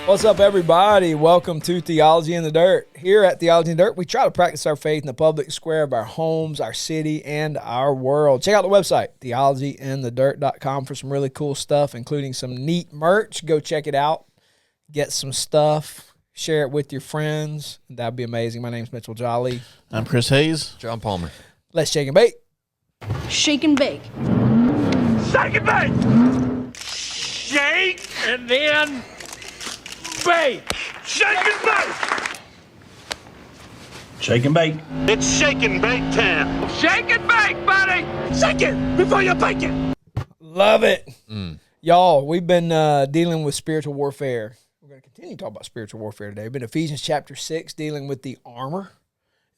What's up, everybody? Welcome to Theology in the Dirt. Here at Theology in the Dirt, we try to practice our faith in the public square of our homes, our city, and our world. Check out the website, theologyinthedirt.com, for some really cool stuff, including some neat merch. Go check it out. Get some stuff. Share it with your friends. That'd be amazing. My name's Mitchell Jolly. I'm Chris Hayes. John Palmer. Let's shake and bake. Shake and bake. Shake and bake! Shake and then bake! Shake and bake! Shake and bake. It's shake and bake time. Shake and bake, buddy! Shake it before you bake it! Love it. Y'all, we've been dealing with spiritual warfare. We're going to continue to talk about spiritual warfare today. We've been in Ephesians chapter 6, dealing with the armor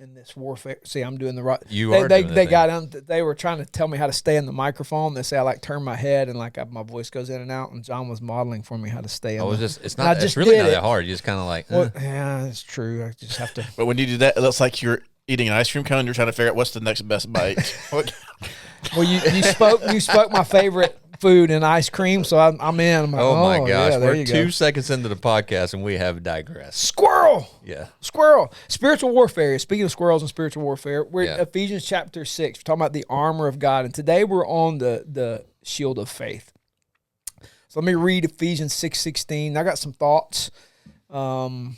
in this warfare. See, I'm doing the right. They were trying to tell me how to stay in the microphone. They say I turn my head and my voice goes in and out. And John was modeling for me how to stay. It's really not that hard. You just kind of like. Well, yeah, it's true. I just have to. But when you do that, it looks like you're eating an ice cream cone. You're trying to figure out what's the next best bite. Well, you spoke my favorite food and ice cream, so I'm in. I'm like, oh my gosh, yeah, we're 2 seconds into the podcast and we have digressed. Squirrel. Yeah. Squirrel. Spiritual warfare. Speaking of squirrels and spiritual warfare, we're Yeah. at Ephesians chapter 6. We're talking about the armor of God, and today we're on the shield of faith. So let me read Ephesians 6:16. I got some thoughts I want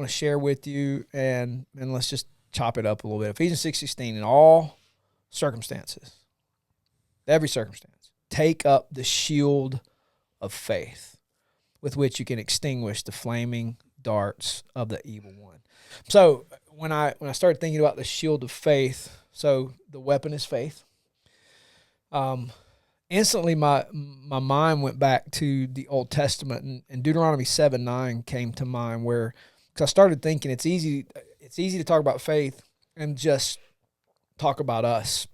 to share with you, and let's just chop it up a little bit. Ephesians 6:16, in all circumstances, every circumstance, take up the shield of faith with which you can extinguish the flaming darts of the evil one. So when I started thinking about the shield of faith, so the weapon is faith. Instantly my mind went back to the Old Testament, and Deuteronomy 7:9 came to mind, where, because I started thinking it's easy to talk about faith and just talk about us.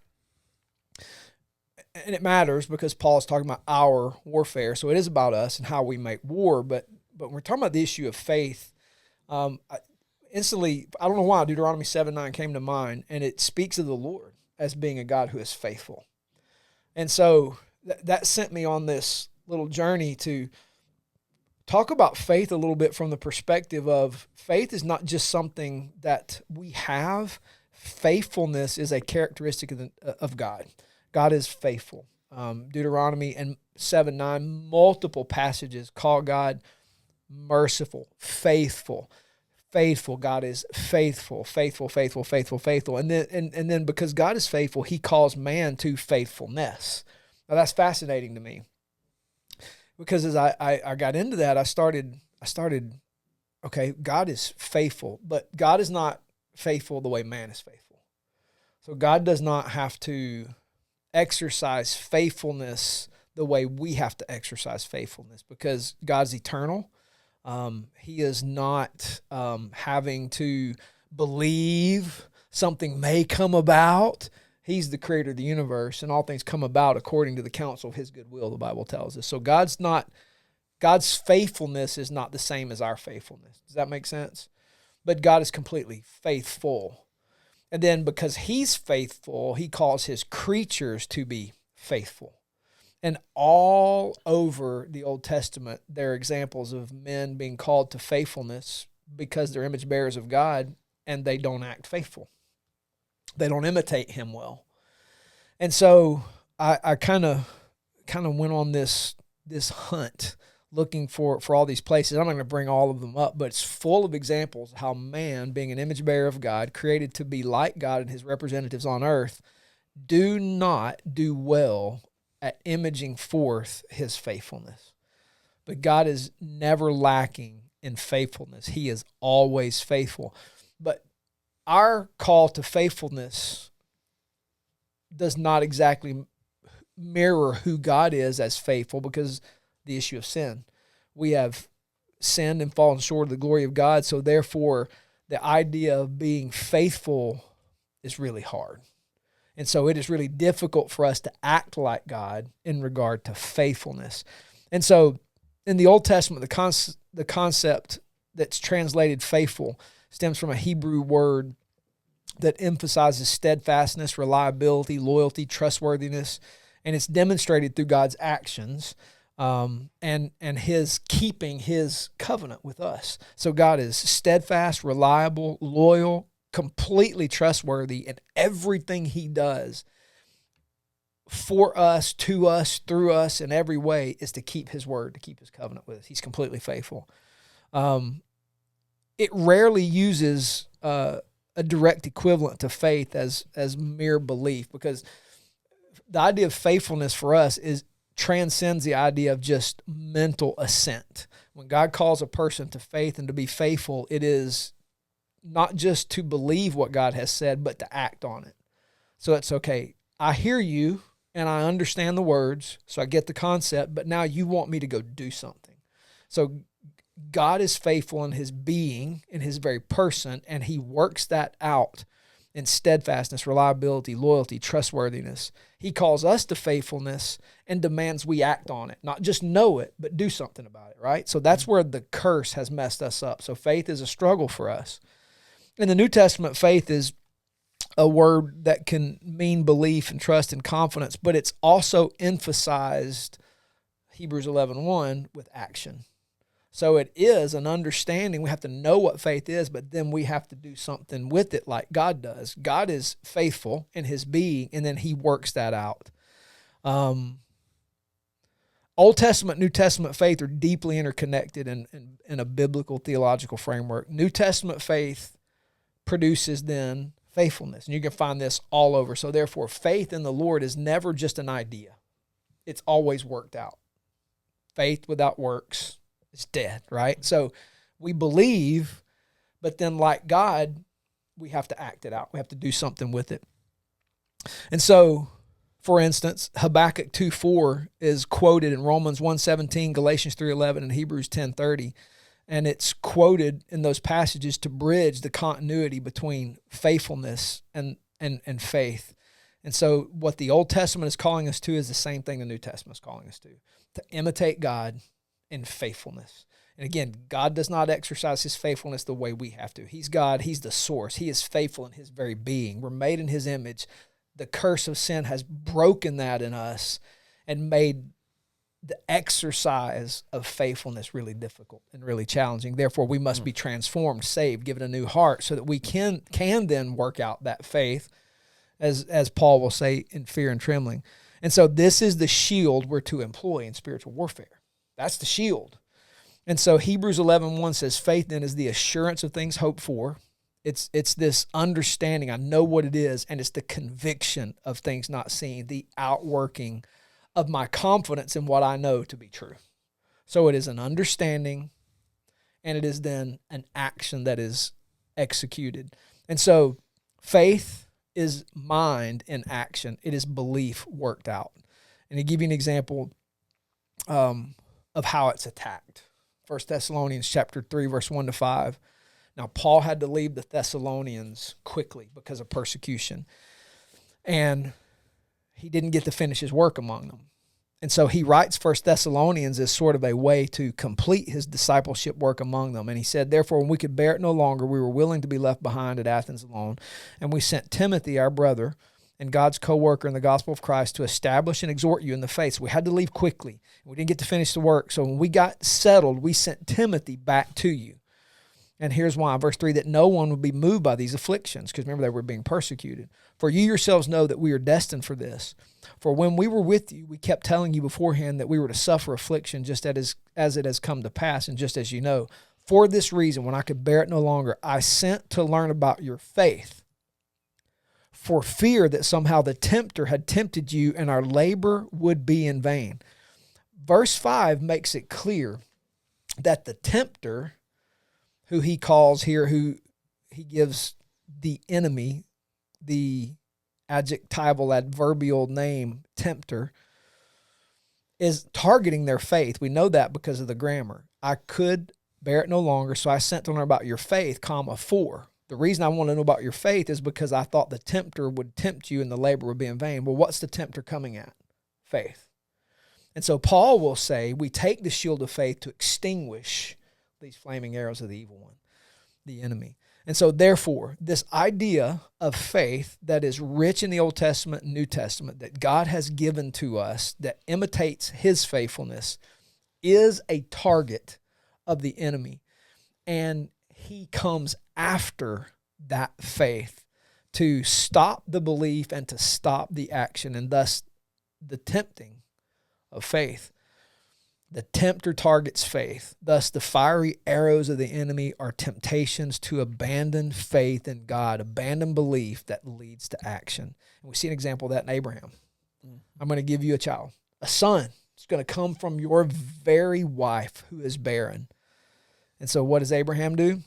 And it matters because Paul is talking about our warfare. So it is about us and how we make war. But when we're talking about the issue of faith, instantly, I don't know why, Deuteronomy 7:9 came to mind, and it speaks of the Lord as being a God who is faithful. And so that sent me on this little journey to talk about faith a little bit from the perspective of faith is not just something that we have. Faithfulness is a characteristic of God. God is faithful. Deuteronomy and 7:9, multiple passages call God merciful, faithful. Faithful. God is faithful, faithful, faithful, faithful, faithful. And then because God is faithful, he calls man to faithfulness. Now that's fascinating to me. Because as I got into that, I started, okay, God is faithful, but God is not faithful the way man is faithful. So God does not have to exercise faithfulness the way we have to exercise faithfulness, because God's eternal. He is not having to believe something may come about. He's the creator of the universe, and all things come about according to the counsel of his good will, the Bible tells us. So God's faithfulness is not the same as our faithfulness. Does that make sense? But God is completely faithful. And then because he's faithful, he calls his creatures to be faithful. And all over the Old Testament, there are examples of men being called to faithfulness because they're image bearers of God and they don't act faithful. They don't imitate him well. And so I kind of went on this hunt looking for all these places. I'm not going to bring all of them up, but it's full of examples of how man, being an image bearer of God, created to be like God and his representatives on earth, do not do well at imaging forth his faithfulness. But God is never lacking in faithfulness. He is always faithful. But our call to faithfulness does not exactly mirror who God is as faithful, because the issue of sin. We have sinned and fallen short of the glory of God, so therefore the idea of being faithful is really hard. And so it is really difficult for us to act like God in regard to faithfulness. And so in the Old Testament, the concept that's translated faithful stems from a Hebrew word that emphasizes steadfastness, reliability, loyalty, trustworthiness, and it's demonstrated through God's actions and his keeping his covenant with us. So God is steadfast, reliable, loyal, completely trustworthy, and everything he does for us, to us, through us, in every way is to keep his word, to keep his covenant with us. He's completely faithful. It rarely uses a direct equivalent to faith as mere belief, because the idea of faithfulness for us transcends the idea of just mental assent. When God calls a person to faith and to be faithful, it is not just to believe what God has said, but to act on it. So it's okay, I hear you and I understand the words, so I get the concept, but now you want me to go do something. So God is faithful in his being, in his very person, and he works that out in steadfastness, reliability, loyalty, trustworthiness. He calls us to faithfulness and demands we act on it, not just know it, but do something about it, right? So that's where the curse has messed us up. So faith is a struggle for us. In the New Testament, faith is a word that can mean belief and trust and confidence, but it's also emphasized, Hebrews 11:1, with action. So it is an understanding. We have to know what faith is, but then we have to do something with it like God does. God is faithful in his being, and then he works that out. Old Testament, New Testament faith are deeply interconnected in a biblical theological framework. New Testament faith produces then faithfulness, and you can find this all over. So therefore, faith in the Lord is never just an idea. It's always worked out. Faith without works is dead, right? So we believe, but then like God, we have to act it out. We have to do something with it. And so, for instance, Habakkuk 2:4 is quoted in Romans 1:17, Galatians 3:11, and Hebrews 10:30. And it's quoted in those passages to bridge the continuity between faithfulness and faith. And so what the Old Testament is calling us to is the same thing the New Testament is calling us to imitate God in faithfulness. And again, God does not exercise his faithfulness the way we have to. He's God. He's the source. He is faithful in his very being. We're made in his image. The curse of sin has broken that in us and made the exercise of faithfulness really difficult and really challenging. Therefore, we must be transformed, saved, given a new heart so that we can then work out that faith, as Paul will say, in fear and trembling. And so this is the shield we're to employ in spiritual warfare. That's the shield. And so Hebrews 11:1 says, faith then is the assurance of things hoped for. It's this understanding, I know what it is, and it's the conviction of things not seen, the outworking of my confidence in what I know to be true. So it is an understanding, and it is then an action that is executed. And so faith is mind in action. It is belief worked out. And to give you an example of how it's attacked, 1 Thessalonians chapter 3, verse 1-5. Now, Paul had to leave the Thessalonians quickly because of persecution, and he didn't get to finish his work among them. And so he writes 1 Thessalonians as sort of a way to complete his discipleship work among them. And he said, therefore, when we could bear it no longer, we were willing to be left behind at Athens alone. And we sent Timothy, our brother, and God's co-worker in the gospel of Christ, to establish and exhort you in the faith. So we had to leave quickly. We didn't get to finish the work. So when we got settled, we sent Timothy back to you. And here's why, verse 3, that no one would be moved by these afflictions, because remember, they were being persecuted. For you yourselves know that we are destined for this. For when we were with you, we kept telling you beforehand that we were to suffer affliction just as it has come to pass, and just as you know. For this reason, when I could bear it no longer, I sent to learn about your faith, for fear that somehow the tempter had tempted you and our labor would be in vain. Verse 5 makes it clear that the tempter, who he calls here, who he gives the enemy, the adjectival, adverbial name, tempter, is targeting their faith. We know that because of the grammar. I could bear it no longer, so I sent to learn about your faith, for. The reason I want to know about your faith is because I thought the tempter would tempt you and the labor would be in vain. Well, what's the tempter coming at? Faith. And so Paul will say, we take the shield of faith to extinguish these flaming arrows of the evil one, the enemy. And so therefore, this idea of faith that is rich in the Old Testament and New Testament that God has given to us that imitates his faithfulness is a target of the enemy. And he comes after that faith to stop the belief and to stop the action, and thus the tempting of faith. The tempter targets faith. Thus, the fiery arrows of the enemy are temptations to abandon faith in God, abandon belief that leads to action. And we see an example of that in Abraham. I'm going to give you a child, a son. It's going to come from your very wife who is barren. And so what does Abraham do?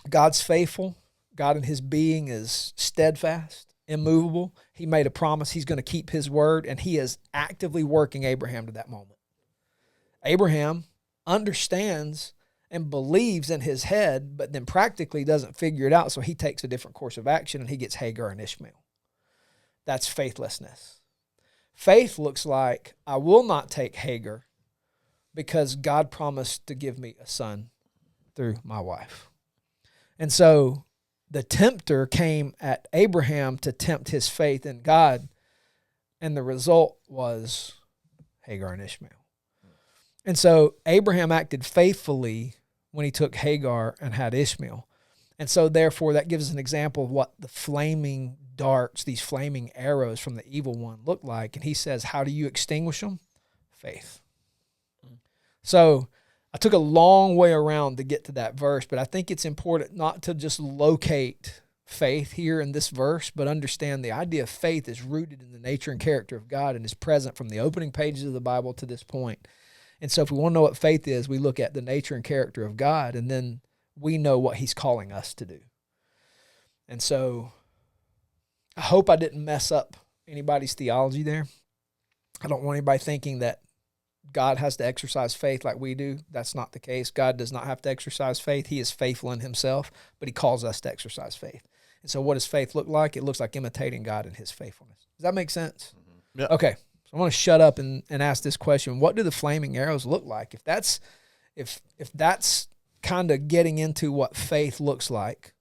God's faithful. God in his being is steadfast, immovable. He made a promise. He's going to keep his word, and he is actively working Abraham to that moment. Abraham understands and believes in his head, but then practically doesn't figure it out, so he takes a different course of action, and he gets Hagar and Ishmael. That's faithlessness. Faith looks like, I will not take Hagar because God promised to give me a son through my wife. And so the tempter came at Abraham to tempt his faith in God, and the result was Hagar and Ishmael. And so Abraham acted faithfully when he took Hagar and had Ishmael. And so therefore that gives us an example of what the flaming darts, these flaming arrows from the evil one look like. And he says, how do you extinguish them? Faith. So I took a long way around to get to that verse, but I think it's important not to just locate faith here in this verse, but understand the idea of faith is rooted in the nature and character of God and is present from the opening pages of the Bible to this point. And so if we want to know what faith is, we look at the nature and character of God, and then we know what he's calling us to do. And so I hope I didn't mess up anybody's theology there. I don't want anybody thinking that God has to exercise faith like we do. That's not the case. God does not have to exercise faith. He is faithful in himself, but he calls us to exercise faith. And so what does faith look like? It looks like imitating God in his faithfulness. Does that make sense? Mm-hmm. Yeah. Okay. I want to shut up and ask this question. What do the flaming arrows look like? If that's kind of getting into what faith looks like,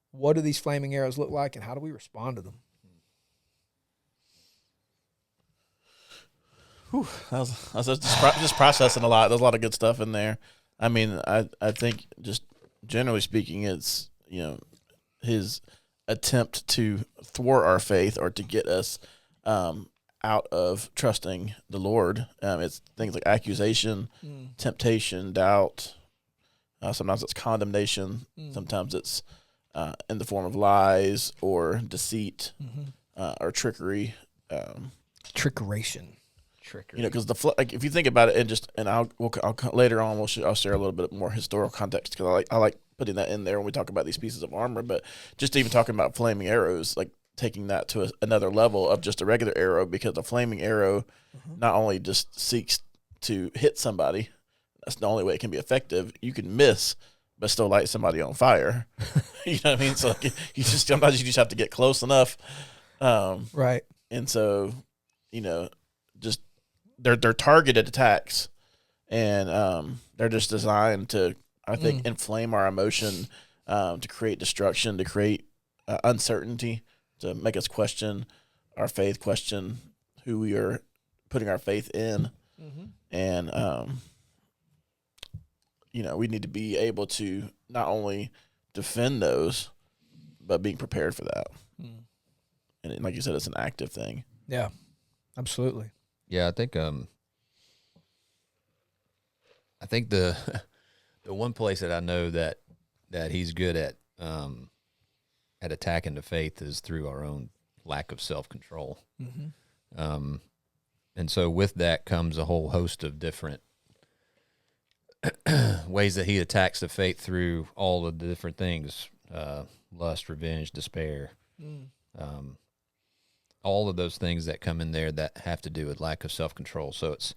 what do these flaming arrows look like, and how do we respond to them? Whew, I was just processing a lot. There's a lot of good stuff in there. I mean, I think just generally speaking, it's, his attempt to thwart our faith or to get us out of trusting the Lord. It's things like accusation, temptation, doubt. Sometimes it's condemnation. Sometimes it's in the form of lies or deceit or trickery. Trickeration. Because if you think about it, I'll later on I'll share a little bit more historical context because I like putting that in there when we talk about these pieces of armor. But just even talking about flaming arrows, like taking that to another level of just a regular arrow, because a flaming arrow not only just seeks to hit somebody, that's the only way it can be effective. You can miss, but still light somebody on fire. You know what I mean? So sometimes you just have to get close enough. Right. And so, just they're targeted attacks, and they're just designed to, I think, inflame our emotion, to create destruction, to create uncertainty, to make us question our faith, question who we are putting our faith in. And, we need to be able to not only defend those, but being prepared for that. And like you said, it's an active thing. Yeah, absolutely. Yeah, I think the one place that I know that he's good at attacking the faith is through our own lack of self-control. And so with that comes a whole host of different ways that he attacks the faith through all of the different things, lust, revenge, despair, all of those things that come in there that have to do with lack of self-control. So it's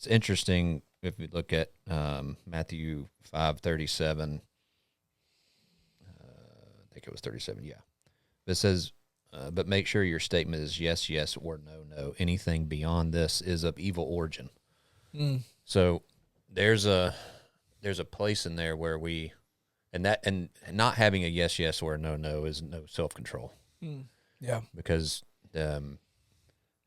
interesting if we look at Matthew 5:37. I think it was 37, yeah. It says, but make sure your statement is yes, yes, or no, no. Anything beyond this is of evil origin. So there's a place in there where we and not having a yes, yes, or a no, no is no self-control. Yeah. Because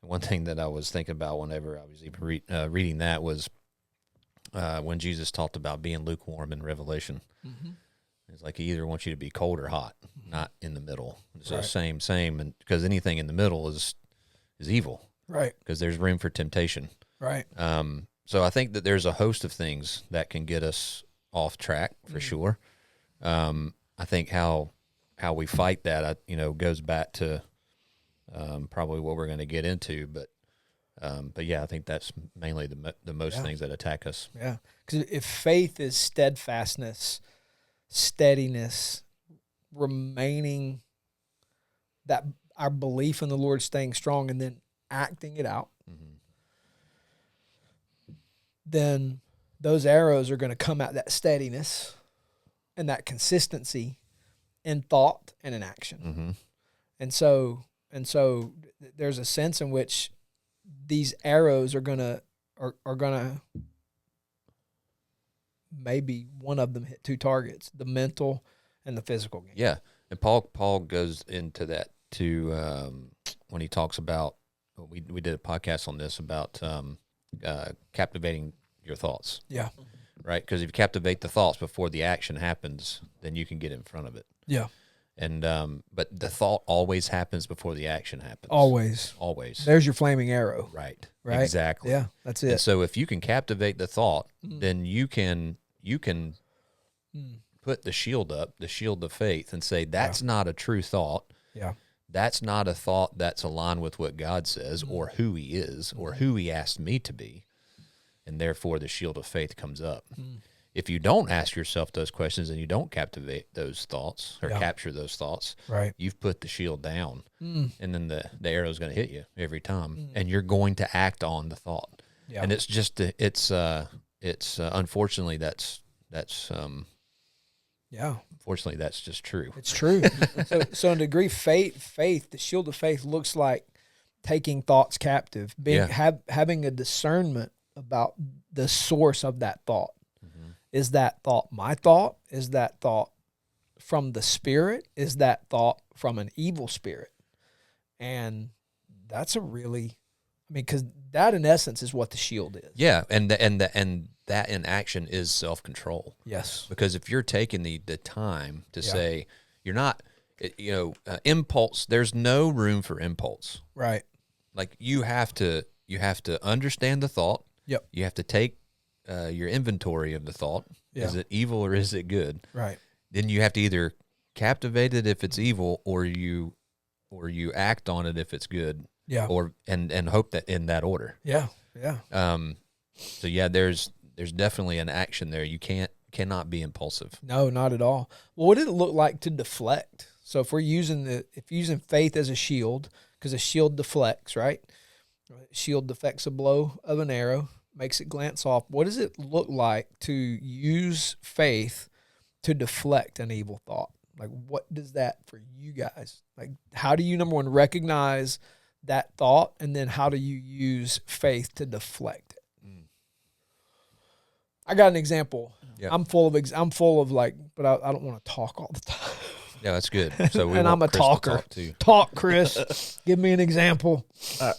one thing that I was thinking about whenever I was even reading that was when Jesus talked about being lukewarm in Revelation. It's like he either wants you to be cold or hot, not in the middle. So Right. same, and because anything in the middle is evil, Right. because there's room for temptation. Right. So I think that there's a host of things that can get us off track for sure. I think how we fight that, goes back to probably what we're going to get into, but yeah, I think that's mainly the most things that attack us. Yeah. Because if faith is steadfastness, steadiness, remaining, that our belief in the Lord staying strong and then acting it out, then those arrows are going to come at that steadiness and that consistency in thought and in action. And so there's a sense in which these arrows are gonna maybe one of them hit two targets: the mental and the physical game. Yeah, and Paul goes into that too when he talks about. We did a podcast on this about captivating your thoughts. Yeah. Right, because if you captivate the thoughts before the action happens, then you can get in front of it. Yeah. And but the thought always happens before the action happens. Always. There's your flaming arrow. Right. Right. Exactly. Yeah, that's it. And so if you can captivate the thought, then you can put the shield up, the shield of faith, and say that's not a true thought. Yeah. That's not a thought that's aligned with what God says or who he is or who he asked me to be. And therefore the shield of faith comes up. If you don't ask yourself those questions and you don't captivate those thoughts or capture those thoughts, Right. you've put the shield down, and then the arrow is going to hit you every time, and you're going to act on the thought. Yeah. And it's just it's unfortunately that's Yeah. unfortunately that's just true. It's true. So in a degree, faith, the shield of faith looks like taking thoughts captive, having a discernment about the source of that thought. Is that thought my thought? Is that thought from the Spirit? Is that thought from an evil spirit? And that's because that in essence is what the shield is. Yeah, and that in action is self-control. Yes. Because if you're taking the time to say you're not, impulse. There's no room for impulse. Right. Like you have to understand the thought. Yep. You have to take your inventory of the thought. Yeah. Is it evil or is it good? Right. Then you have to either captivate it if it's evil, or you act on it if it's good. Yeah. Or and hope that in that order. Yeah. Yeah. So yeah, there's definitely an action there. You cannot be impulsive. No, not at all. Well, what did it look like to deflect? So if we're using faith as a shield, because a shield deflects, right? Shield deflects a blow of an arrow, makes it glance off. What does it look like to use faith to deflect an evil thought? Like, what does that for you guys? Like, how do you, number one, recognize that thought, and then how do you use faith to deflect it? I got an example. Yep. I'm full of but I don't want to talk all the time. Yeah, that's good. So and I'm a Chris to talker. talk too. Talk, Chris. Give me an example.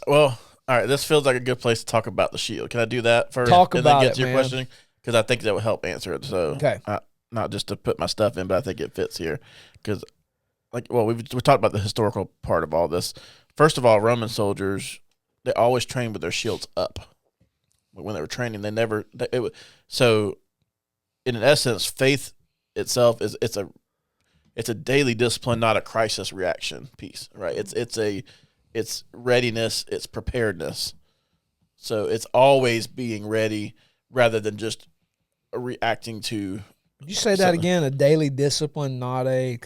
Well, all right. This feels like a good place to talk about the shield. Can I do that first? Talk and about then get it, to your man. question? Because I think that would help answer it. So, Okay. Not just to put my stuff in, but I think it fits here. Because, we talked about the historical part of all this. First of all, Roman soldiers, they always trained with their shields up. When they were training, so in essence, faith itself it's a daily discipline, not a crisis reaction piece, right? It's readiness, it's preparedness. So it's always being ready rather than just reacting to. Would you say that again? A daily discipline, not a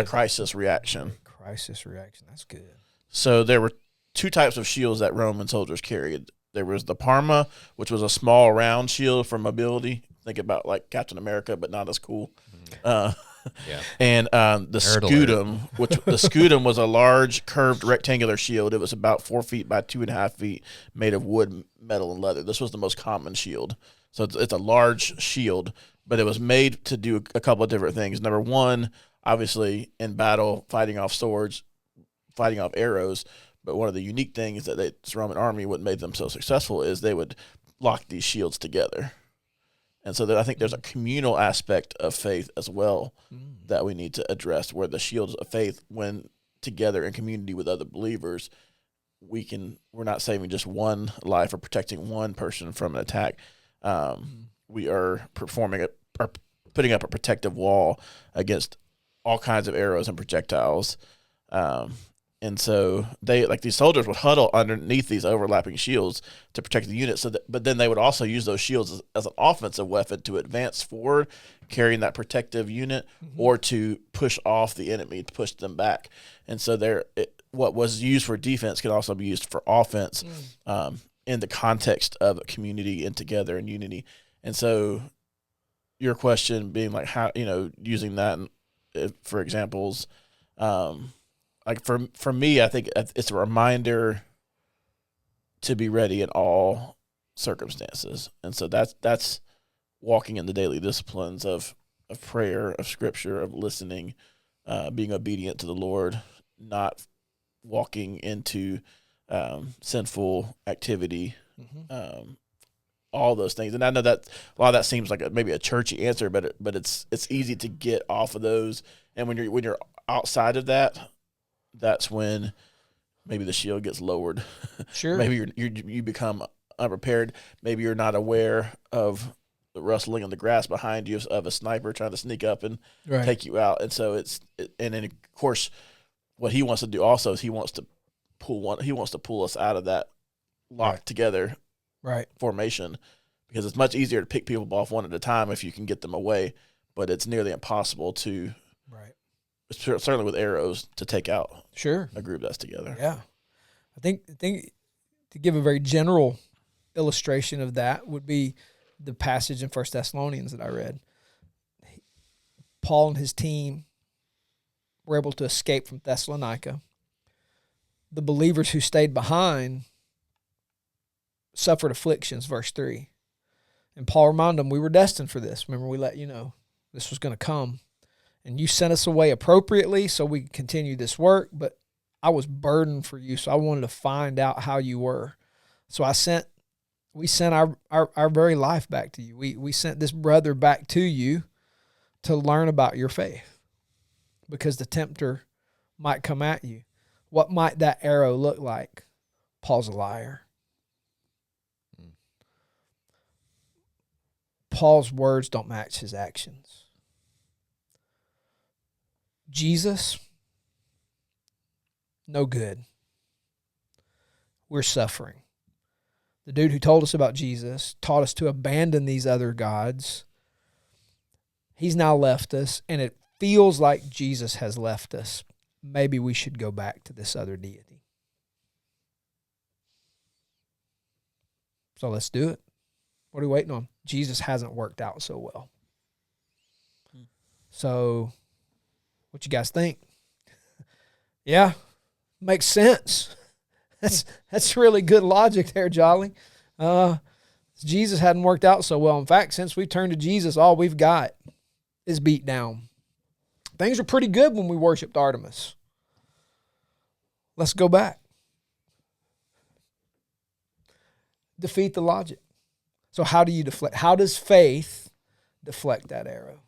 crisis reaction. Crisis reaction. That's good. So there were two types of shields that Roman soldiers carried. There was the Parma, which was a small round shield for mobility. Think about like Captain America, but not as cool. Yeah. And the Scutum, the Scutum was a large curved rectangular shield. It was about 4 feet by 2.5 feet, made of wood, metal, and leather. This was the most common shield. So it's a large shield, but it was made to do a couple of different things. Number one, obviously in battle, fighting off swords, fighting off arrows. But one of the unique things that the Roman army, what made them so successful, is they would lock these shields together. And so I think there's a communal aspect of faith as well that we need to address, where the shields of faith, when together in community with other believers, we're not saving just one life or protecting one person from an attack. We are putting up a protective wall against all kinds of arrows and projectiles. And so these soldiers would huddle underneath these overlapping shields to protect the unit. But then they would also use those shields as an offensive weapon to advance forward, carrying that protective unit, or to push off the enemy, to push them back. And so what was used for defense can also be used for offense in the context of a community and together and unity. And so your question being like how, using that for examples, like for me, I think it's a reminder to be ready in all circumstances. And so that's walking in the daily disciplines of prayer, of scripture, of listening, being obedient to the Lord, not walking into sinful activity, all those things. And I know that a lot of that seems like maybe a churchy answer, but it's easy to get off of those. And when you're outside of that, that's when maybe the shield gets lowered. Sure. Maybe you become unprepared. Maybe you're not aware of the rustling in the grass behind you of a sniper trying to sneak up and take you out. And so and then of course, what he wants to do also is he wants to pull us out of that locked together formation, because it's much easier to pick people off one at a time if you can get them away, but it's nearly impossible to certainly with arrows to take out a group that's together. Yeah. I think to give a very general illustration of that would be the passage in 1 Thessalonians that I read. Paul and his team were able to escape from Thessalonica. The believers who stayed behind suffered afflictions, verse 3. And Paul reminded them, we were destined for this. Remember, we let you know this was going to come. And you sent us away appropriately so we could continue this work, but I was burdened for you, so I wanted to find out how you were. So we sent our very life back to you. We sent this brother back to you to learn about your faith, because the tempter might come at you. What might that arrow look like? Paul's a liar. Paul's words don't match his actions. Jesus, no good. We're suffering. The dude who told us about Jesus taught us to abandon these other gods. He's now left us, and it feels like Jesus has left us. Maybe we should go back to this other deity. So let's do it. What are we waiting on? Jesus hasn't worked out so well. So what you guys think? Yeah, makes sense. That's really good logic there, Jolly. Jesus hadn't worked out so well. In fact, since we turned to Jesus, all we've got is beat down. Things were pretty good when we worshiped Artemis. Let's go back. Defeat the logic. So how do you deflect? How does faith deflect that arrow?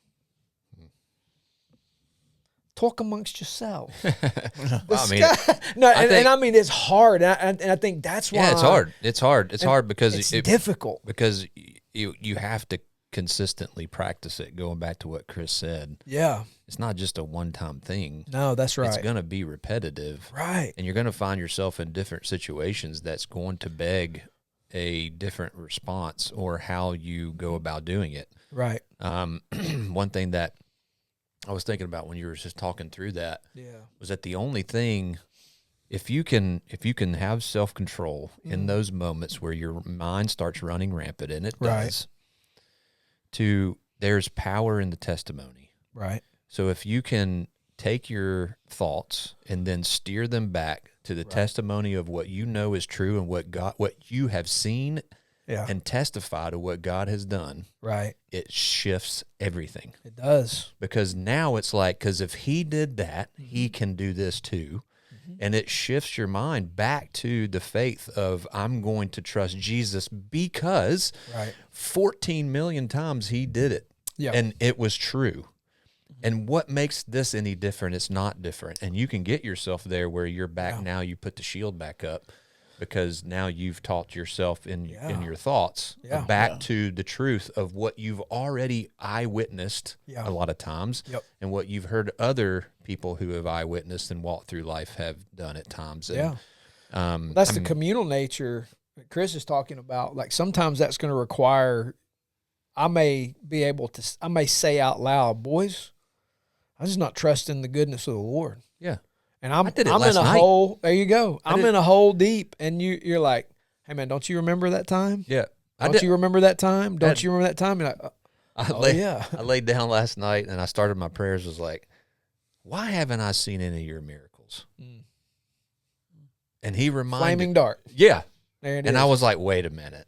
Talk amongst yourself. I mean, it's hard, and I think that's why. Yeah, it's hard. It's hard. It's hard because it's difficult. Because you have to consistently practice it. Going back to what Chris said. Yeah, it's not just a one-time thing. No, that's right. It's going to be repetitive, right? And you're going to find yourself in different situations that's going to beg a different response or how you go about doing it. Right. One thing that I was thinking about when you were just talking through that was that the only thing, if you can have self-control in those moments where your mind starts running rampant, and it does, there's power in the testimony. Right. So if you can take your thoughts and then steer them back to the testimony of what you know is true and what you have seen Yeah. and testify to what God has done, Right. it shifts everything. It does. Because now it's like, because if he did that, he can do this too. And it shifts your mind back to the faith of, I'm going to trust Jesus because Right. 14 million times he did it. Yeah. And it was true. And what makes this any different? It's not different. And you can get yourself there where you're back now, you put the shield back up because now you've taught yourself in your thoughts back to the truth of what you've already eyewitnessed a lot of times and what you've heard other people who have eyewitnessed and walked through life have done at times. And, that's the communal nature that Chris is talking about. Like sometimes that's going to require, I may say out loud, boys, I'm just not trusting the goodness of the Lord. Yeah. And I'm did it in last a night. hole. There you go. I'm in a hole deep, and you're like, "Hey man, don't you remember that time? Yeah. Don't you remember that time? Don't you remember that time?" And I laid down last night and I started my prayers. Was like, why haven't I seen any of your miracles? And he reminded flaming dart. Yeah. There it and is. I was like, wait a minute.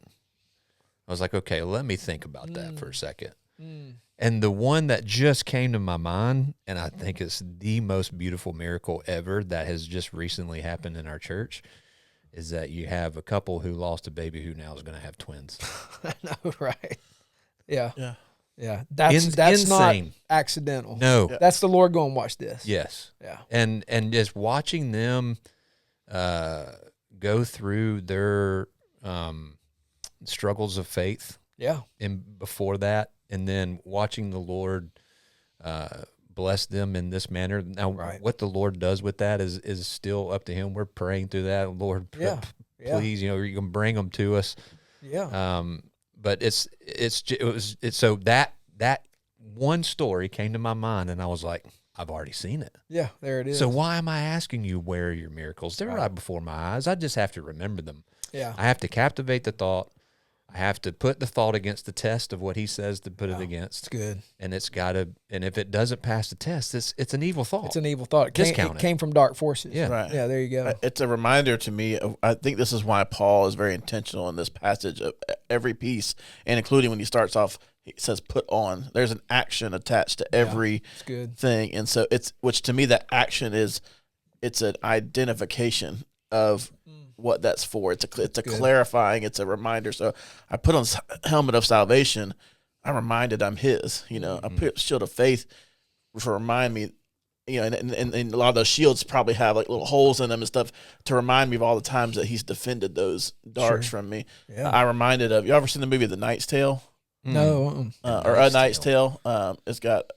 I was like, okay, let me think about that for a second. And the one that just came to my mind, and I think it's the most beautiful miracle ever that has just recently happened in our church, is that you have a couple who lost a baby who now is going to have twins. I know, right? Yeah. Yeah. Yeah. That's insane. not accidental. No. Yeah. That's the Lord going, watch this. Yes. Yeah. And just watching them go through their struggles of faith. Yeah. And before that, and then watching the Lord bless them in this manner. Now, what the Lord does with that is still up to Him. We're praying through that. Lord, please, you can bring them to us. Yeah. But it's so that one story came to my mind, and I was like, I've already seen it. Yeah, there it is. So why am I asking you where are your miracles? They're right before my eyes. I just have to remember them. Yeah. I have to captivate the thought. I have to put the thought against the test of what he says to put it against. It's good. And it's got to, and if it doesn't pass the test, it's an evil thought. It's an evil thought. Discount It came from dark forces. Yeah. Right. Yeah, there you go. It's a reminder to me of, I think this is why Paul is very intentional in this passage of every piece, and including when he starts off, he says put on. There's an action attached to every thing. And so which to me, that action it's an identification of what that's for. It's a clarifying, it's a reminder. So I put on helmet of salvation. I'm reminded I'm his, I put shield of faith to remind me, and a lot of those shields probably have like little holes in them and stuff to remind me of all the times that he's defended those darts from me. Yeah. I reminded of, you ever seen the movie The Knight's Tale? No. Or A Knight's Tale. It's got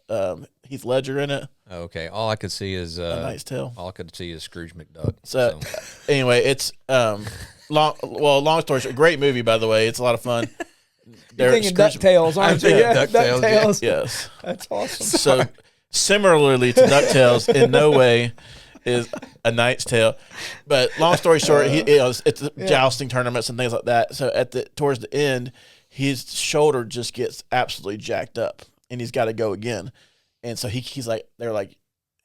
Heath Ledger in it. Okay. All I could see is A Knight's Tale. all I could see is Scrooge McDuck. So anyway, it's long story short, great movie, by the way. It's a lot of fun. You're thinking DuckTales, aren't you? Yeah, DuckTales. Yes. That's awesome. So similarly to DuckTales, in no way is A Knight's Tale. But long story short, it's jousting tournaments and things like that. So towards the end, his shoulder just gets absolutely jacked up, and he's got to go again. And so he's like, they're like,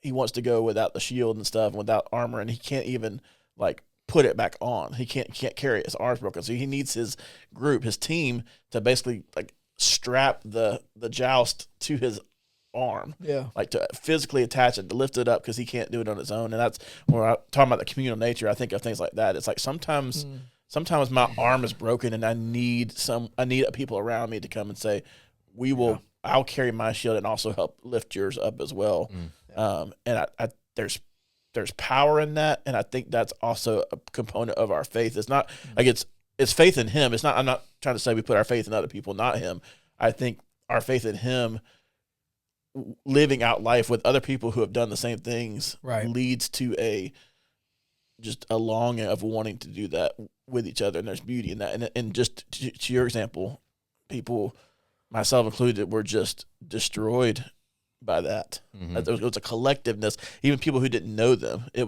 he wants to go without the shield and stuff, and without armor, and he can't even like put it back on. He can't carry it. His arm's broken. So he needs his group, his team, to basically like strap the joust to his arm. Yeah. Like to physically attach it, to lift it up, because he can't do it on his own. And that's when I'm talking about the communal nature. I think of things like that. It's like sometimes my arm is broken, and I need people around me to come and say, I'll carry my shield and also help lift yours up as well. And there's power in that, and I think that's also a component of our faith. It's not like it's faith in Him. It's not. I'm not trying to say we put our faith in other people, not Him. I think our faith in Him, living out life with other people who have done the same things, leads to just a longing of wanting to do that with each other, and there's beauty in that. And just to your example, people, myself included, were just destroyed by that. It was a collectiveness. Even people who didn't know them, I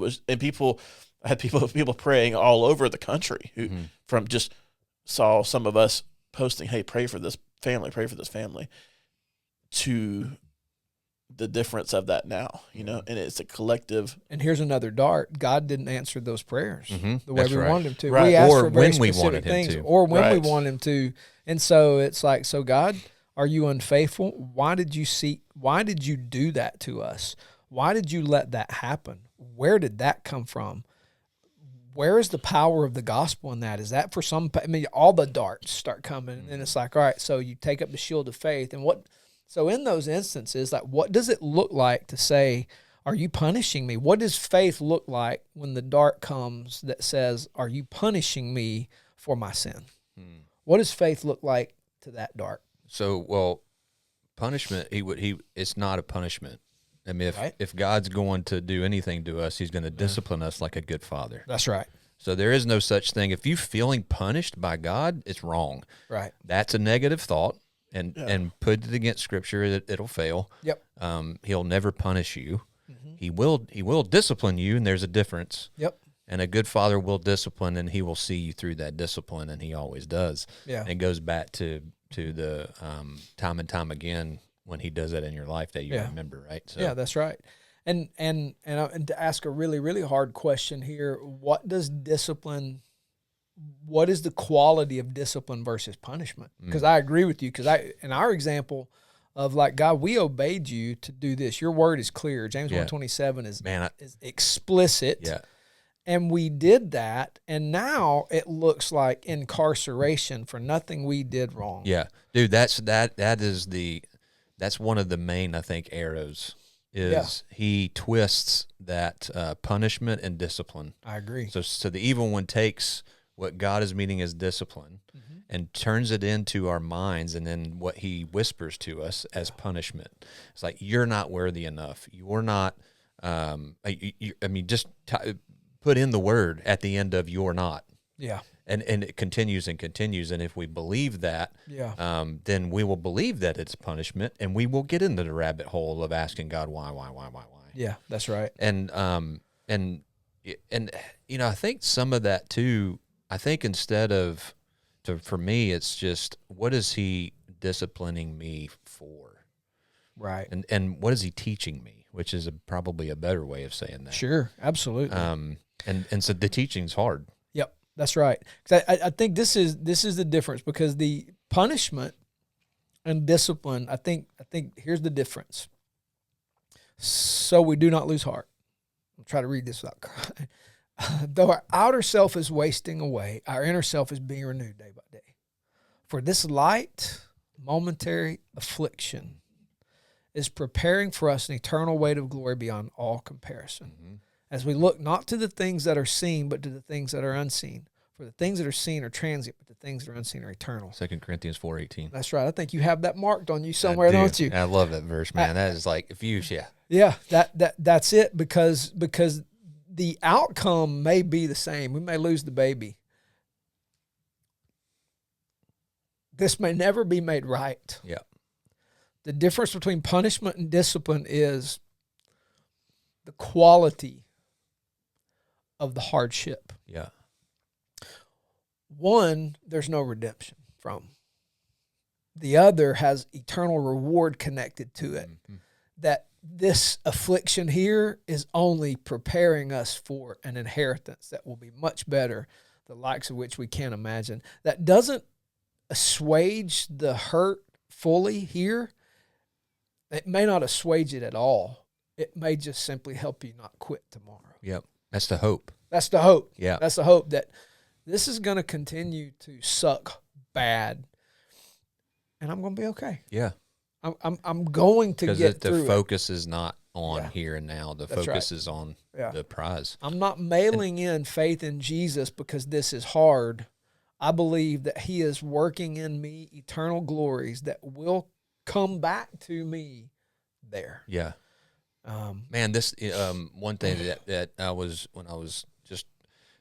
had people praying all over the country who from just saw some of us posting, "Hey, pray for this family," to the difference of that now, you know, and it's a collective. And here's another dart. God didn't answer those prayers the way That's we right. wanted him to. Right. We asked Or for very when we specific wanted him things, to. or when we Right. want him to. And so it's like, so God, are you unfaithful? Why did you do that to us? Why did you let that happen? Where did that come from? Where is the power of the gospel in that? Is that for some, I mean, all the darts start coming, and then it's like, all right, so you take up the shield of faith. And so in those instances, like, what does it look like to say, are you punishing me? What does faith look like when the dart comes that says, are you punishing me for my sin? What does faith look like to that dart? So, well, punishment, it's not a punishment. I mean, Right. if God's going to do anything to us, he's going to discipline us like a good father. That's right. So there is no such thing. If you feeling punished by God, it's wrong. Right. That's a negative thought, and put it against Scripture, it'll fail. Yep. He'll never punish you. He will discipline you, and there's a difference. Yep. And a good father will discipline, and he will see you through that discipline, and he always does. Yeah. And it goes back to the time and time again when he does that in your life that you remember, right? So, Yeah, that's right. And to ask a really, really hard question here, what is the quality of discipline versus punishment? Because I agree with you, in our example of like, God, we obeyed you to do this. Your word is clear. James 1:27 is explicit. Yeah. And we did that, and now it looks like incarceration for nothing we did wrong. Yeah, dude, that's one of the main, I think, arrows is he twists that punishment and discipline. I agree. So the evil one takes what God is meaning as discipline and turns it into our minds, and then what he whispers to us as punishment. It's like, you're not worthy enough. You're not. Put in the word at the end of "you're not." Yeah. And it continues and continues, and if we believe that, then we will believe that it's punishment, and we will get into the rabbit hole of asking God why. Yeah, that's right. And you know, I think some of that too. I think for me, it's just, what is he disciplining me for, Right. and what is he teaching me, which is probably a better way of saying that. Sure, absolutely. And so the teaching's hard. Yep, that's right. 'Cause I think this is the difference, because the punishment and discipline, I think here's the difference. So we do not lose heart. I'll try to read this without crying. Though our outer self is wasting away, our inner self is being renewed day by day. For this light, momentary affliction is preparing for us an eternal weight of glory beyond all comparison. As we look not to the things that are seen, but to the things that are unseen. For the things that are seen are transient, but the things that are unseen are eternal. 2 Corinthians 4:18. That's right. I think you have that marked on you somewhere, don't you? I love that verse, man. That is like, Yeah, that's it, because the outcome may be the same. We may lose the baby. This may never be made right. Yeah. The difference between punishment and discipline is the quality of the hardship. Yeah. One, there's no redemption from. The other has eternal reward connected to it. That this affliction here is only preparing us for an inheritance that will be much better, the likes of which we can't imagine. That doesn't assuage the hurt fully here. It may not assuage it at all. It may just simply help you not quit tomorrow. Yep. That's the hope. That's the hope. Yeah. That's the hope that this is going to continue to suck bad, and I'm going to be okay. Yeah. I'm going to get through the focus is not on Yeah. here and now. The That's focus right. is on Yeah. the prize. I'm not mailing in faith in Jesus because this is hard. I believe that he is working in me eternal glories that will come back to me there. Yeah. Man, this one thing that I was, when I was just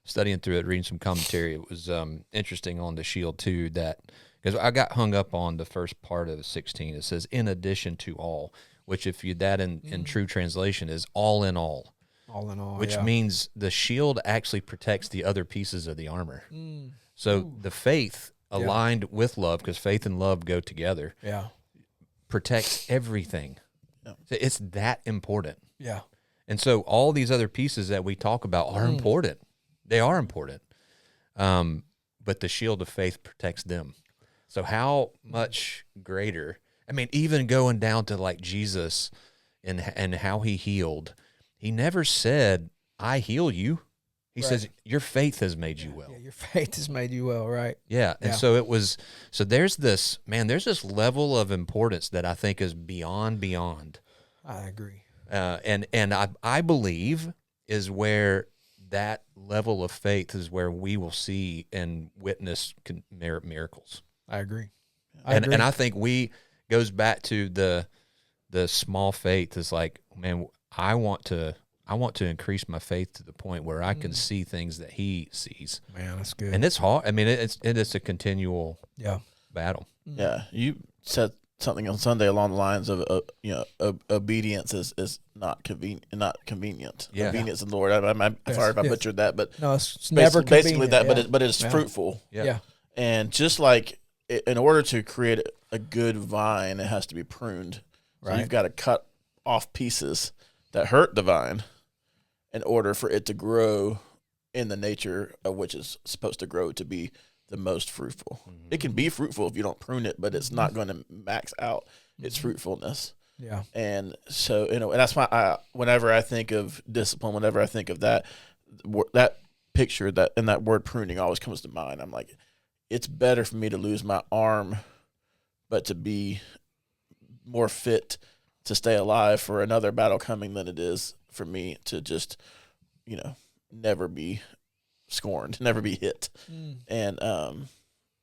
studying through it, reading some commentary, it was interesting on the shield too, that because I got hung up on the first part of 16. It says, in addition to all, which if you that in true translation is all in all. All in all, which yeah. means the shield actually protects the other pieces of the armor. So the faith aligned with love, because faith and love go together, Yeah. protects everything. So it's that important. Yeah. And so all these other pieces that we talk about are important. They are important. But the shield of faith protects them. So how much greater, I mean, even going down to like Jesus and how he healed, he never said, I heal you. He says, your faith has made you well. Yeah, your faith has made you well, right? Yeah. And Yeah. so there's this level of importance that I think is beyond. I agree. And I believe is where that level of faith is where we will see and witness miracles. I agree. And I think goes back to the small faith is like, man, I want to increase my faith to the point where I can see things that he sees. Man, that's good. And it's hard. I mean, it's a continual battle. Yeah, you said something on Sunday along the lines of obedience is not convenient. Yeah. Obedience in the Lord. I'm sorry if I butchered that, but No, it's never basically that. convenient, But it's fruitful. Yeah. And just like in order to create a good vine, it has to be pruned. So Right. you've got to cut off pieces that hurt the vine in order for it to grow in the nature of which it's supposed to grow to be the most fruitful. It can be fruitful if you don't prune it, but it's not going to max out its fruitfulness. Yeah. And so, and that's why whenever I think of discipline, whenever I think of that picture, that word pruning always comes to mind. I'm like, it's better for me to lose my arm, but to be more fit to stay alive for another battle coming than it is for me to just, never be scorned, never be hit. And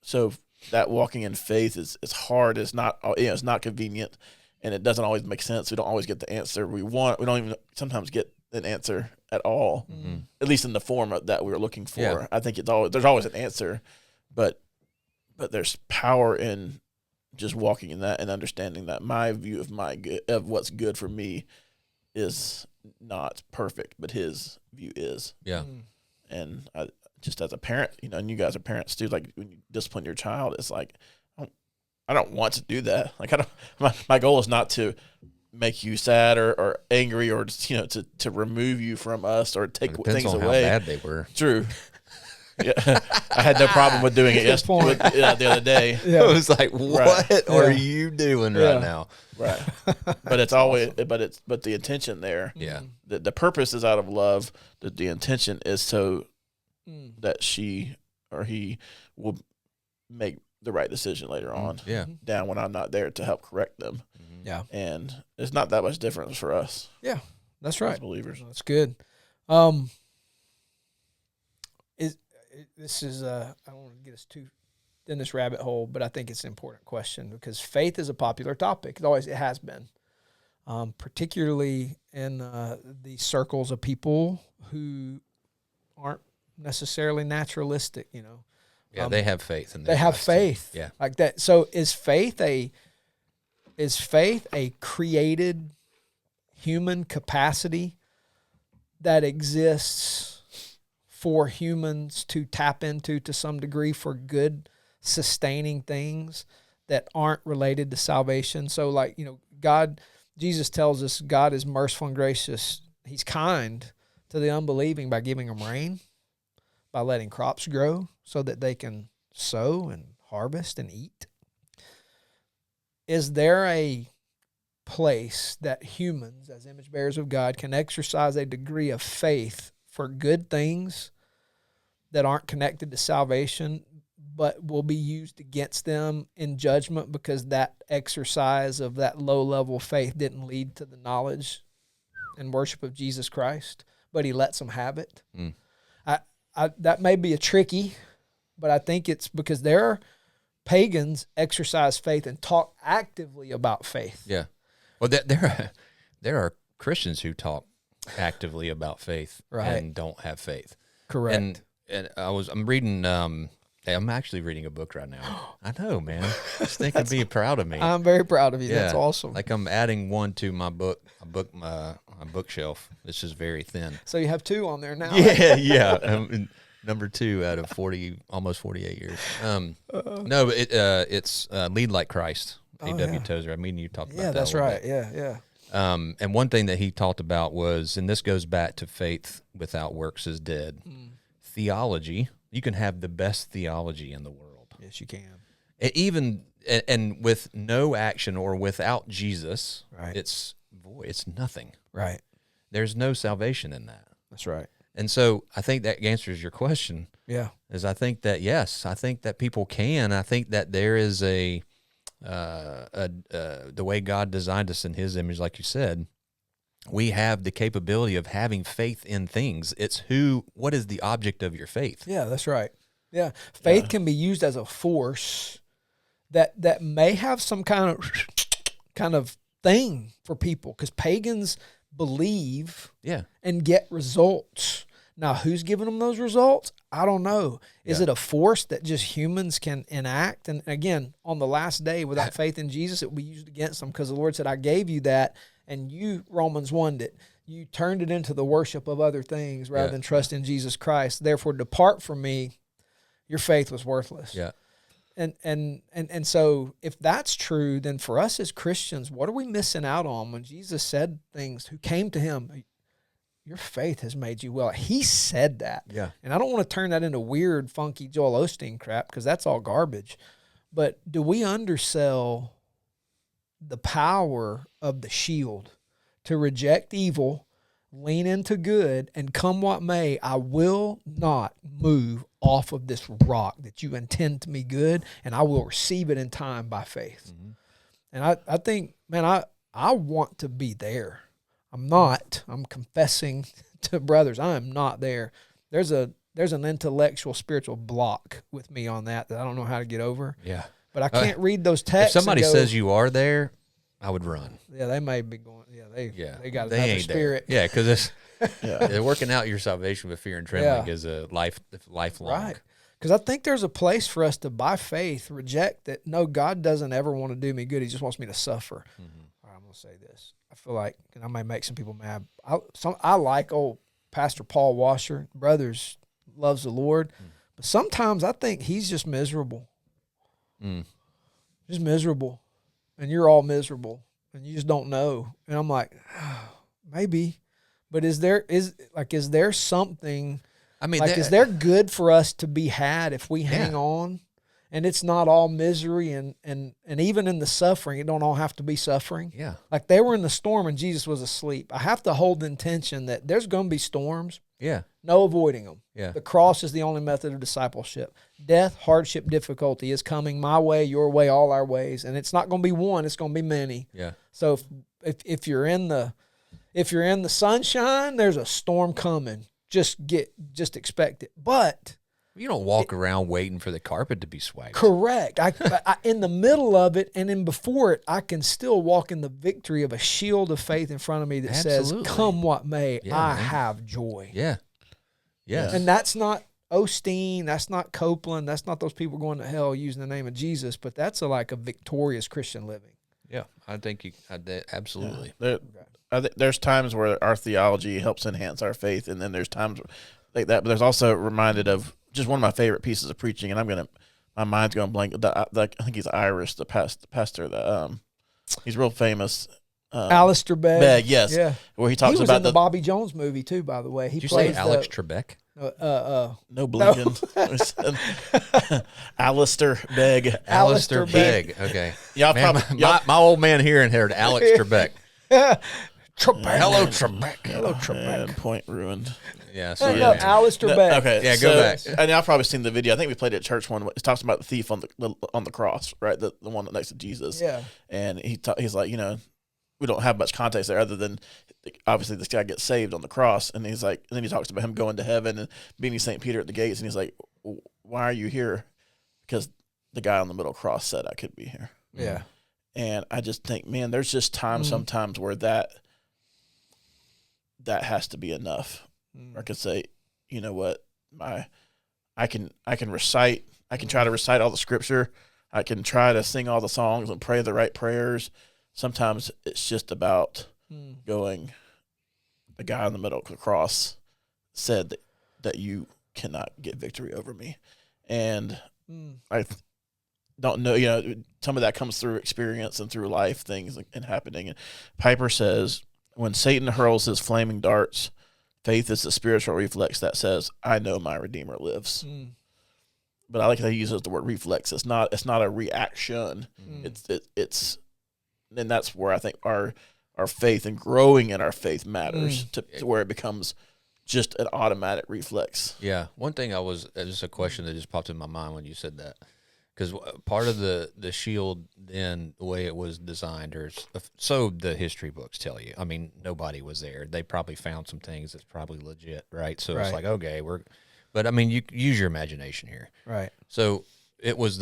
so that walking in faith is hard. It's not, it's not convenient, and it doesn't always make sense. We don't always get the answer we want. We don't even sometimes get an answer at all, at least in the form that we were looking for. Yeah. I think there's always an answer, but there's power in just walking in that and understanding that my view of what's good for me is not perfect, but his view is. Yeah. And I, just as a parent, and you guys are parents too, like when you discipline your child, it's like, I don't want to do that. Like my goal is not to make you sad or angry or, to remove you from us or take Depends things on away. how bad they were. True. Yeah. I had no problem with doing it the other day. It was like, what are you doing right now? Right. But it's always, but the intention there, the purpose is out of love. The intention is so that she or he will make the right decision later on. Yeah. Down when I'm not there to help correct them. Yeah. And it's not that much difference for us. Yeah. That's right. As believers. That's good. This is I don't want to get us too in this rabbit hole, but I think it's an important question because faith is a popular topic. It has been, particularly in the circles of people who aren't necessarily naturalistic. Yeah, they have faith in they have faith. Yeah, like that. So is faith a created human capacity that exists for humans to tap into to some degree for good, sustaining things that aren't related to salvation? So like, Jesus tells us God is merciful and gracious. He's kind to the unbelieving by giving them rain, by letting crops grow so that they can sow and harvest and eat. Is there a place that humans, as image bearers of God, can exercise a degree of faith for good things that aren't connected to salvation, but will be used against them in judgment because that exercise of that low-level faith didn't lead to the knowledge and worship of Jesus Christ, but he lets them have it? That may be a tricky, but I think it's because there are pagans exercise faith and talk actively about faith. Yeah. Well, there are Christians who talk actively about faith and don't have faith. Correct. And I'm reading. I'm actually reading a book right now. I know, man. I just think I'd be proud of me. I'm very proud of you. Yeah. That's awesome. Like I'm adding one to my bookshelf. This is very thin. So you have two on there now. Yeah, yeah. Number 2 out of 40, almost 48 years. No, but it's Lead Like Christ. A.W. Tozer. I mean, you talked about that. Yeah, that's right. Yeah, yeah. And one thing that he talked about was, and this goes back to faith without works is dead. Theology, you can have the best theology in the world. Yes, you can. And with no action or without Jesus, Right. it's void. It's nothing. Right. There's no salvation in that. That's right. And so I think that answers your question. Yeah. Is I think that, yes, I think that people can. I think that there is the way God designed us in his image, like you said, we have the capability of having faith in things. It's what is the object of your faith? Yeah, that's right. Yeah. Faith can be used as a force that may have some kind of thing for people, because pagans believe and get results. Now, who's giving them those results? I don't know. Is it a force that just humans can enact? And again, on the last day, without faith in Jesus, it will be used against them, because the Lord said, I gave you that, and you, Romans 1, it. You turned it into the worship of other things rather than trust in Jesus Christ. Therefore, depart from me. Your faith was worthless. Yeah. And so if that's true, then for us as Christians, what are we missing out on when Jesus said things, who came to him, your faith has made you well. He said that. Yeah. And I don't want to turn that into weird, funky Joel Osteen crap, because that's all garbage. But do we undersell the power of the shield to reject evil, lean into good, and come what may, I will not move off of this rock that you intend to me good, and I will receive it in time by faith. Mm-hmm. And I think, man, I want to be there. I'm not. I'm confessing to brothers, I am not there. There's an intellectual, spiritual block with me on that I don't know how to get over. Yeah. But I can't read those texts. If somebody says you are there, I would run. Yeah, they may be going. Yeah, they got they another ain't spirit. There. Yeah, because they're working out your salvation with fear and trembling is a lifelong. Right. Because I think there's a place for us to, by faith, reject that. No, God doesn't ever want to do me good. He just wants me to suffer. Mm-hmm. All right, I'm going to say this. I feel like, and I may make some people mad. I like old Pastor Paul Washer. Brothers loves the Lord, but sometimes I think he's just miserable. Just miserable. And you're all miserable, and you just don't know. And I'm like, maybe, but is there something? I mean, is there good for us to be had if we hang on, and it's not all misery and even in the suffering, it don't all have to be suffering. Yeah, like they were in the storm and Jesus was asleep. I have to hold the intention that there's going to be storms. Yeah, no avoiding them. Yeah, the cross is the only method of discipleship. Death, hardship, difficulty is coming my way, your way, all our ways, and it's not going to be one; it's going to be many. Yeah. So if you're in the sunshine, there's a storm coming. Just expect it. But you don't walk around waiting for the carpet to be swiped. Correct. I in the middle of it and in before it, I can still walk in the victory of a shield of faith in front of me that says, "Come what may, I have joy." Yeah. Yeah. And that's not Osteen, that's not Copeland, that's not those people going to hell using the name of Jesus, but that's like a victorious Christian living. Yeah, I think absolutely. Yeah. There's times where our theology helps enhance our faith, and then there's times like that. But there's also reminded of just one of my favorite pieces of preaching, and my mind's going blank. I think he's Irish, the pastor. He's real famous. Alistair Begg. Begg, yes. Yeah. Where he talks was about in the Bobby Jones movie too, by the way. Did you say Alex Trebek? No blinking. No. Alistair Begg. Alistair Begg. Okay. Yeah, my old man here and heard Alex Trebek. Trebek. Hello, Trebek. Hello, Trebek. And point ruined. Yeah. So Alistair Begg. Okay. Yeah, go back. And y'all probably seen the video. I think we played it at church one. It talks about the thief on the cross, right? The one next to Jesus. Yeah. And he's like, we don't have much context there other than obviously this guy gets saved on the cross, and he's like, and then he talks about him going to heaven and meeting St. Peter at the gates, and he's like, why are you here? Because the guy on the middle cross said I could be here. Yeah. And I just think, man, there's just times sometimes where that has to be enough. I could say, you know what, I can recite, I can try to recite all the scripture, I can try to sing all the songs and pray the right prayers. Sometimes it's just about going, the guy in the middle of the cross said that you cannot get victory over me. And don't know. Some of that comes through experience and through life things and happening. And Piper says, when Satan hurls his flaming darts, faith is the spiritual reflex that says, "I know my Redeemer lives." But I like how he uses the word reflex. It's not a reaction. It's and that's where I think our faith and growing in our faith matters to where it becomes just an automatic reflex. Yeah. One thing just a question that just popped in my mind when you said that. Because part of the shield, then the way it was designed, or so the history books tell you. I mean, nobody was there. They probably found some things that's probably legit, right? So it's like, okay, but I mean, you use your imagination here, Right. So it was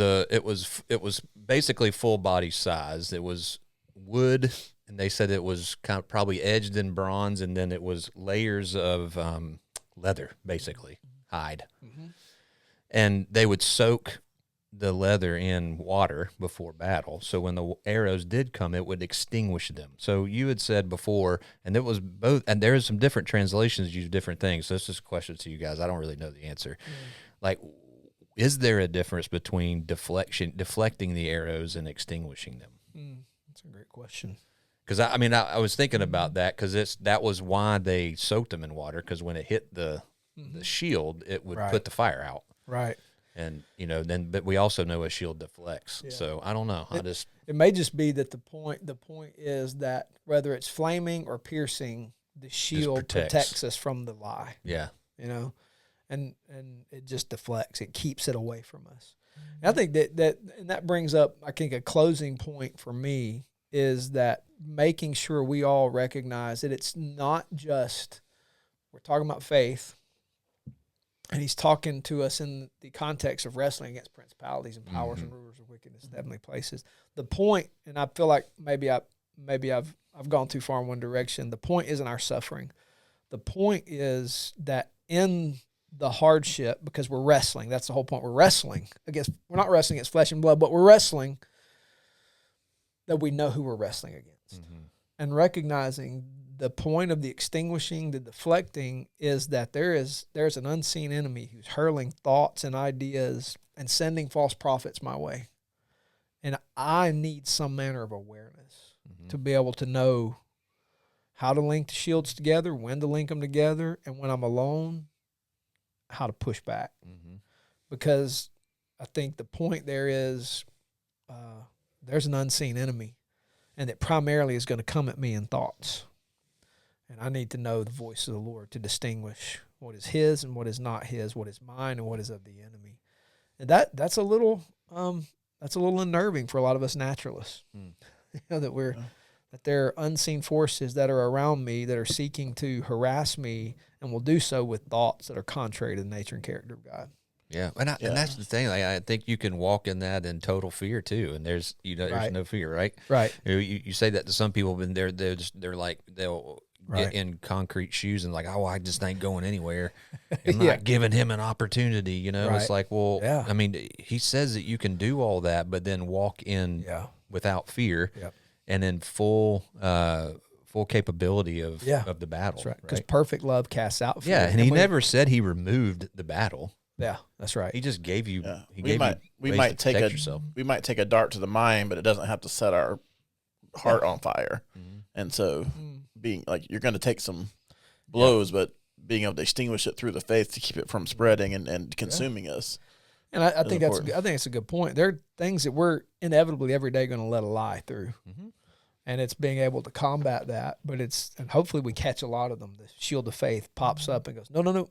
basically full body size. It was wood, and they said it was kind of probably edged in bronze, and then it was layers of leather, basically hide, and they would soak the leather in water before battle, so when the arrows did come, it would extinguish them. So you had said before, and it was both, and there's some different translations use different things. So it's just a question to you guys. I don't really know the answer. Like, is there a difference between deflecting the arrows and extinguishing them? That's a great question. Because I was thinking about that, because that was why they soaked them in water, because when it hit the shield, it would put the fire out. Right. And but we also know a shield deflects. Yeah. So I don't know. It may just be that the point is that whether it's flaming or piercing, the shield protects us from the lie. Yeah. And it just deflects. It keeps it away from us. And I think that brings up, I think, a closing point for me is that making sure we all recognize that it's not just, we're talking about faith, and he's talking to us in the context of wrestling against principalities and powers and rulers of wickedness in heavenly places. The point, and I feel like maybe I've gone too far in one direction. The point isn't our suffering. The point is that in the hardship, because we're wrestling, that's the whole point. We're wrestling against. We're not wrestling against flesh and blood, but we're wrestling. That we know who we're wrestling against, and recognizing the point of the extinguishing, the deflecting, is that there's an unseen enemy who's hurling thoughts and ideas and sending false prophets my way. And I need some manner of awareness to be able to know how to link the shields together, when to link them together, and when I'm alone, how to push back. Because I think the point there is there's an unseen enemy, and it primarily is going to come at me in thoughts. And I need to know the voice of the Lord to distinguish what is his and what is not his, what is mine and what is of the enemy. And that's a little unnerving for a lot of us naturalists. That there are unseen forces that are around me that are seeking to harass me, and will do so with thoughts that are contrary to the nature and character of God. Yeah, and that's the thing. Like, I think you can walk in that in total fear too, and there's no fear, right? Right. You say that to some people, and they're like they'll get in concrete shoes and like, oh, I just ain't going anywhere. I'm not giving him an opportunity. It's like, well, I mean, he says that you can do all that, but then walk in without fear, and in full capability of the battle. That's right. Because perfect love casts out fear. Yeah, and he never said he removed the battle. Yeah, that's right. He just gave you. Yeah. He we might take a dart to the mind, but it doesn't have to set our heart on fire. And so, being like, you're going to take some blows, but being able to extinguish it through the faith to keep it from spreading and consuming us. And I think it's a good point. There are things that we're inevitably every day going to let a lie through. And it's being able to combat that, and hopefully we catch a lot of them. The shield of faith pops up and goes, no,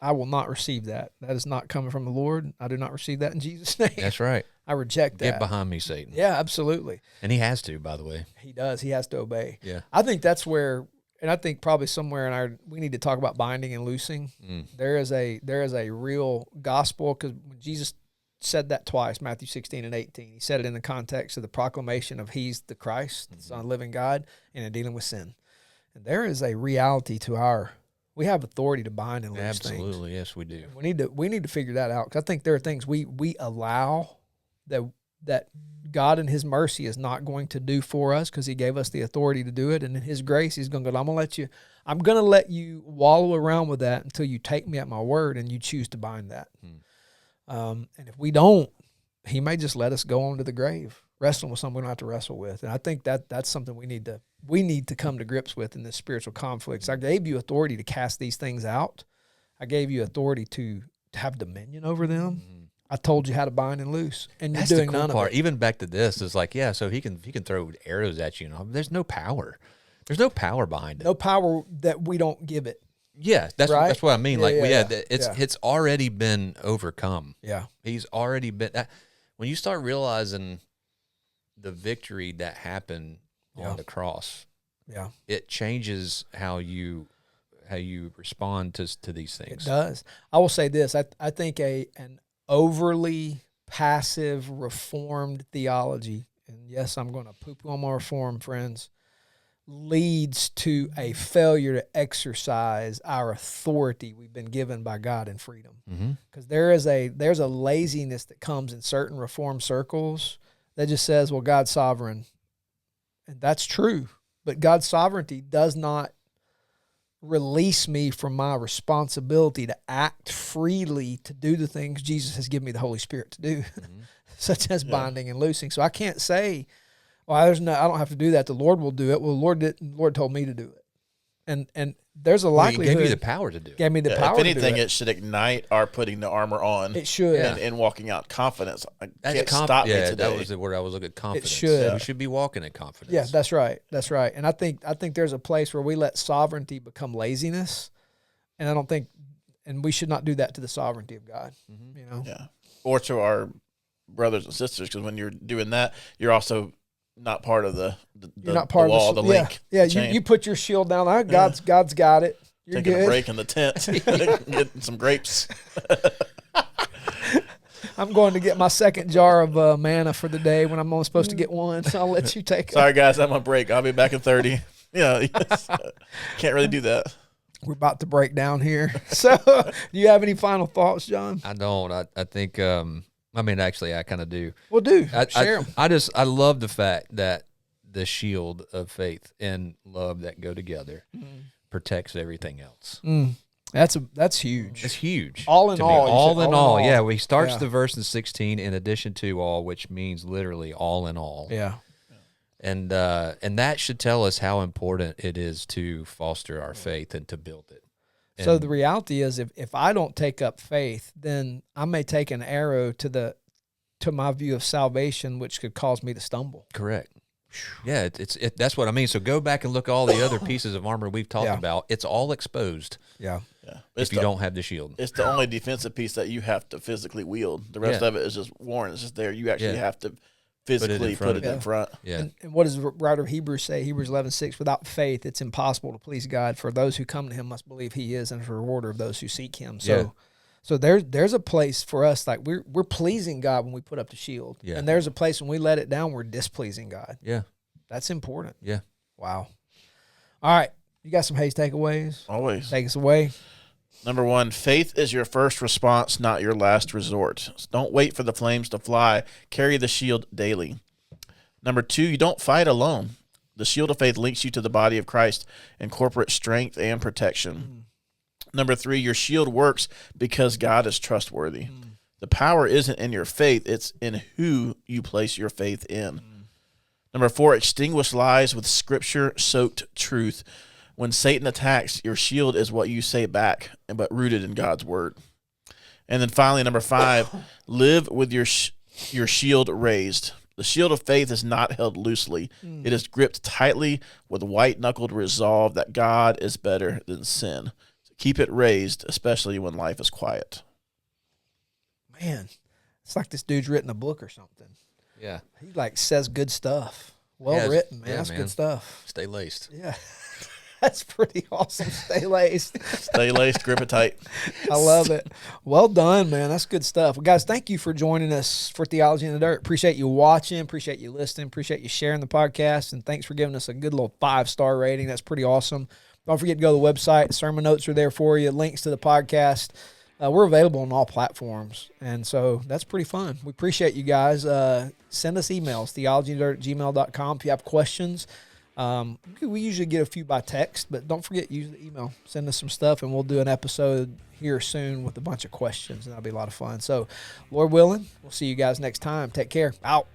I will not receive that. That is not coming from the Lord. I do not receive that in Jesus' name. That's right. I reject that. Get behind me, Satan. Yeah, absolutely. And he has to, by the way. He does. He has to obey. Yeah. I think that's where, and I think probably somewhere we need to talk about binding and loosing. There is a real gospel, because when Jesus said that twice, Matthew 16 and 18. He said it in the context of the proclamation of he's the Christ, the Son of the living God, and in dealing with sin. And there is a reality to we have authority to bind and loose things. Absolutely, yes, we do. We need to figure that out, because I think there are things we allow that God in his mercy is not going to do for us, because he gave us the authority to do it, and in his grace he's going to go, I'm going to let you wallow around with that until you take me at my word and you choose to bind that. And if we don't, he may just let us go on to the grave, wrestling with something we don't have to wrestle with. And I think that's something we need to come to grips with in this spiritual conflicts. I gave you authority to cast these things out. I gave you authority to have dominion over them. Mm-hmm. I told you how to bind and loose, and you're doing none of it. Even back to this is like, so he can throw arrows at you. There's no power. There's no power behind it. No power that we don't give it. Yeah, that's what I mean. It's already been overcome. Yeah, he's already been. When you start realizing the victory that happened on the cross, it changes how you respond to these things. It does. I will say this: I think an overly passive reformed theology, and yes, I'm going to poop on my reform friends, leads to a failure to exercise our authority we've been given by God in freedom. Because there's a laziness that comes in certain reform circles that just says, well, God's sovereign. And that's true. But God's sovereignty does not release me from my responsibility to act freely to do the things Jesus has given me the Holy Spirit to do, such as binding and loosing. So I can't say, well, I don't have to do that. The Lord will do it. Well, the Lord told me to do it. And there's a likelihood. He gave you the power to do it. Gave me the power if anything, to do it should ignite our putting the armor on. It should. And walking out confidence. That's can't stop me today. That was the word I was looking at, confidence. It should. We should be walking in confidence. Yeah, that's right. That's right. And I think there's a place where we let sovereignty become laziness. And we should not do that to the sovereignty of God. Yeah. Or to our brothers and sisters, because when you're doing that, you're also not part of the wall, the link. Yeah, you put your shield down there. God's got it. You're taking good. a break in the tent, getting some grapes. I'm going to get my second jar of manna for the day when I'm only supposed to get one, so I'll let you take it. Sorry, guys, I'm on break. I'll be back in 30. Can't really do that. We're about to break down here. So, do you have any final thoughts, John? I don't. I think, actually, I kind of do. Well, share them. I love the fact that the shield of faith and love that go together protects everything else. That's huge. It's huge. All in all. Yeah, he starts the verse in 16, in addition to all, which means literally all in all. Yeah. And that should tell us how important it is to foster our faith and to build it. So the reality is, if I don't take up faith, then I may take an arrow to my view of salvation, which could cause me to stumble. Correct. Yeah, that's what I mean. So go back and look at all the other pieces of armor we've talked about. It's all exposed. Yeah. If you don't have the shield. It's the only defensive piece that you have to physically wield. The rest of it is just worn. It's just there. You actually have to physically put it in front. Yeah. And what does the writer of Hebrews say? Hebrews 11:6, without faith, it's impossible to please God. For those who come to him must believe he is, and is a rewarder of those who seek him. So there's a place for us, like we're pleasing God when we put up the shield. Yeah. And there's a place when we let it down, we're displeasing God. Yeah. That's important. Yeah. Wow. All right. You got some Hayes takeaways? Always. Take us away. Number 1, faith is your first response, not your last resort. So don't wait for the flames to fly. Carry the shield daily. Number 2, you don't fight alone. The shield of faith links you to the body of Christ in corporate strength and protection. Number 3, your shield works because God is trustworthy. The power isn't in your faith, it's in who you place your faith in. Number 4, extinguish lies with scripture-soaked truth. When Satan attacks, your shield is what you say back, but rooted in God's word. And then finally, number 5, live with your shield raised. The shield of faith is not held loosely. It is gripped tightly with white-knuckled resolve that God is better than sin. So keep it raised, especially when life is quiet. Man, it's like this dude's written a book or something. Yeah. He says good stuff. Well written, man. Yeah, That's man. good stuff. Stay laced. Yeah. That's pretty awesome. Stay laced. Stay laced, grip it tight. I love it. Well done, man. That's good stuff. Well, guys, thank you for joining us for Theology in the Dirt. Appreciate you watching. Appreciate you listening. Appreciate you sharing the podcast. And thanks for giving us a good little 5-star rating. That's pretty awesome. Don't forget to go to the website. Sermon notes are there for you. Links to the podcast. We're available on all platforms. And so that's pretty fun. We appreciate you guys. Send us emails, theologyindirt@gmail.com. If you have questions, We usually get a few by text, but don't forget, use the email. Send us some stuff, and we'll do an episode here soon with a bunch of questions, and that'll be a lot of fun. So, Lord willing, we'll see you guys next time. Take care. Out.